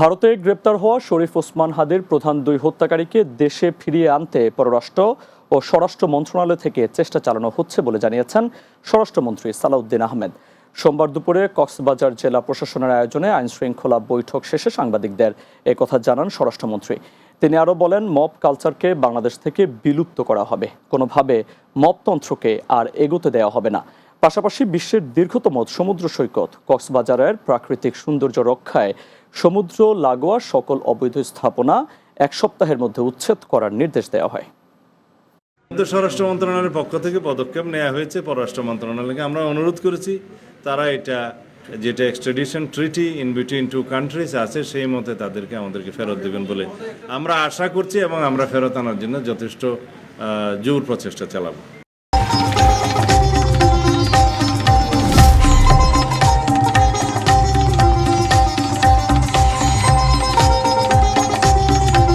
ভারতে গ্রেপ্তার হওয়া শরীফ ওসমান হাদির প্রধান দুই হত্যাকারীকে দেশে ফিরিয়ে আনতে পররাষ্ট্র ও স্বরাষ্ট্র মন্ত্রণালয় থেকে চেষ্টা চালানো হচ্ছে বলে জানিয়েছেন স্বরাষ্ট্রমন্ত্রী সালাউদ্দিন আহমেদ। সোমবার দুপুরে কক্সবাজার জেলা প্রশাসনের আয়োজনে আইনশৃঙ্খলা বৈঠক শেষে সাংবাদিকদের একথা জানান স্বরাষ্ট্রমন্ত্রী। তিনি আরও বলেন, মব কালচারকে বাংলাদেশ থেকে বিলুপ্ত করা হবে, কোনোভাবে মবতন্ত্রকে আর এগোতে দেওয়া হবে না। পাশাপাশি বিশ্বের দীর্ঘতম সমুদ্র সৈকত কক্সবাজারের প্রাকৃতিক সৌন্দর্য রক্ষায় সমুদ্র লাগোয়া সকল অবৈধ স্থাপনা 1 সপ্তাহের মধ্যে উচ্ছেদ করার নির্দেশ দেওয়া হয়। স্বরাষ্ট্র মন্ত্রণালয়ের পক্ষ থেকে পদক্ষেপ নেওয়া হয়েছে। পররাষ্ট্র মন্ত্রণালয়কে আমরা অনুরোধ করেছি, তারা এটা যেটা extradition treaty in between two countries আছে সেই মতে আমাদেরকে ফেরত দেবেন বলে আমরা আশা করছি এবং আমরা ফেরত আনার জন্য যথেষ্ট জোর প্রচেষ্টা চালাবো।